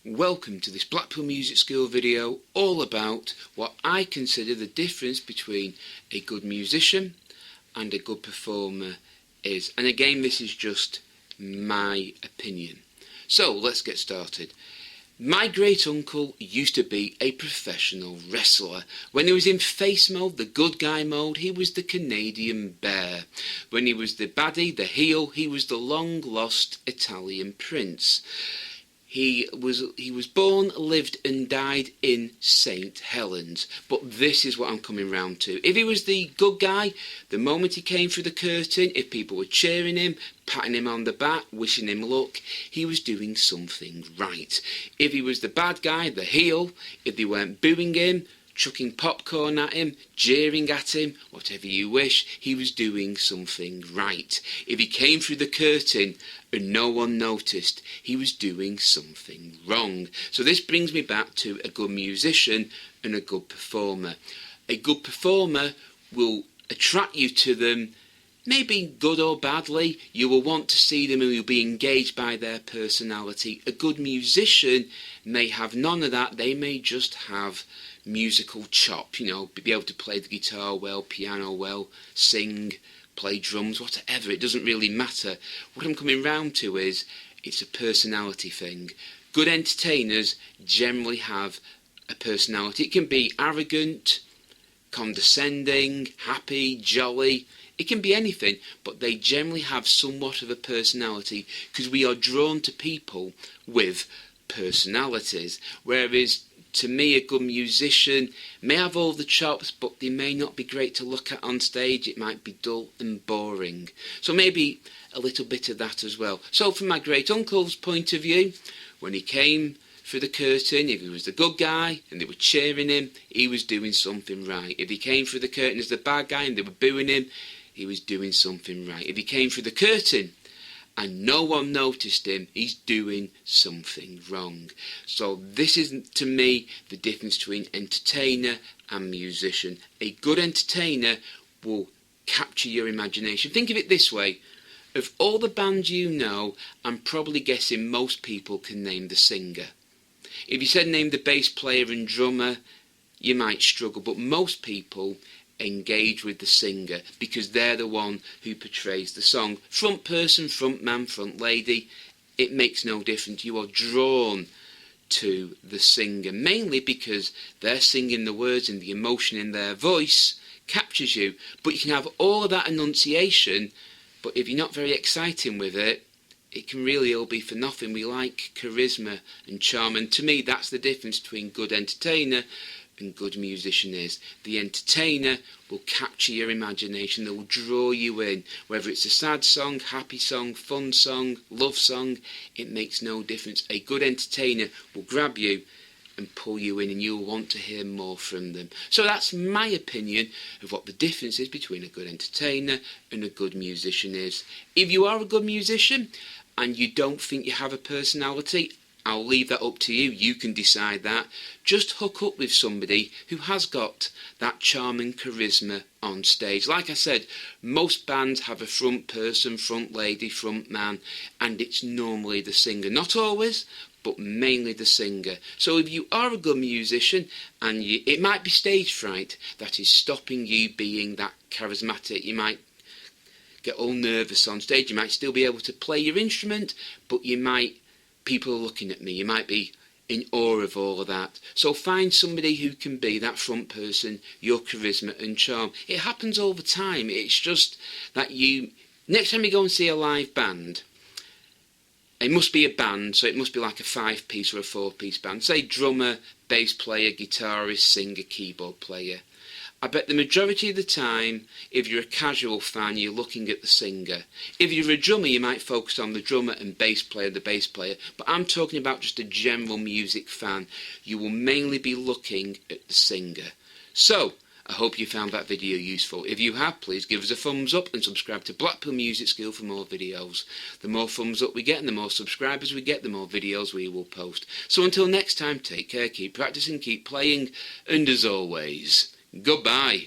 Welcome to this Blackpool Music School video all about what I consider the difference between a good musician and a good performer is. And again, this is just my opinion. So let's get started. My great uncle used to be a professional wrestler. When he was in face mode, the good guy mode, he was the Canadian bear. When he was the baddie, the heel, he was the long lost Italian prince. He was born, lived and died in St Helens. But this is what I'm coming round to. If he was the good guy, the moment he came through the curtain, if people were cheering him, patting him on the back, wishing him luck, he was doing something right. If he was the bad guy, the heel, if they weren't booing him, chucking popcorn at him, jeering at him, whatever you wish, he was doing something right. If he came through the curtain and no one noticed, he was doing something wrong. So this brings me back to a good musician and a good performer. A good performer will attract you to them, maybe good or badly. You will want to see them and you'll be engaged by their personality. A good musician may have none of that. They may just have musical chop, be able to play the guitar well, piano well, sing, play drums, whatever. It doesn't really matter. What I'm coming round to is it's a personality thing. Good entertainers generally have a personality. It can be arrogant, condescending, happy, jolly. It can be anything, but they generally have somewhat of a personality because we are drawn to people with personalities. Whereas to me, a good musician may have all the chops, but they may not be great to look at on stage. It might be dull and boring. So maybe a little bit of that as well. So from my great uncle's point of view, when he came through the curtain, if he was the good guy and they were cheering him, he was doing something right. If he came through the curtain as the bad guy and they were booing him, he was doing something right. If he came through the curtain and no one noticed him, he's doing something wrong. So this is, to me, the difference between entertainer and musician. A good entertainer will capture your imagination. Think of it this way. Of all the bands you know, I'm probably guessing most people can name the singer. If you said name the bass player and drummer, you might struggle, but most people engage with the singer because they're the one who portrays the song. Front person, front man, front lady, it makes no difference. You are drawn to the singer mainly because they're singing the words and the emotion in their voice captures you. But you can have all of that enunciation, but if you're not very exciting with it, it can really all be for nothing. We like charisma and charm, and to me that's the difference between good entertainer and good musician is. The entertainer will capture your imagination, they will draw you in, whether it's a sad song, happy song, fun song, love song, it makes no difference. A good entertainer will grab you and pull you in and you'll want to hear more from them. So that's my opinion of what the difference is between a good entertainer and a good musician is. If you are a good musician and you don't think you have a personality, I'll leave that up to you. You can decide that. Just hook up with somebody who has got that charm and charisma on stage. Like I said, most bands have a front person, front lady, front man, and it's normally the singer. Not always, but mainly the singer. So if you are a good musician and it might be stage fright that is stopping you being that charismatic. You might get all nervous on stage. You might still be able to play your instrument, but people are looking at me. You might be in awe of all of that. So find somebody who can be that front person, your charisma and charm. It happens all the time. It's just that next time you go and see a live band, it must be a band, so it must be like a 5-piece or a 4-piece band. Say drummer, bass player, guitarist, singer, keyboard player. I bet the majority of the time, if you're a casual fan, you're looking at the singer. If you're a drummer, you might focus on the drummer and bass player, the bass player. But I'm talking about just a general music fan. You will mainly be looking at the singer. So, I hope you found that video useful. If you have, please give us a thumbs up and subscribe to Blackpool Music School for more videos. The more thumbs up we get and the more subscribers we get, the more videos we will post. So until next time, take care, keep practicing, keep playing, and as always, goodbye.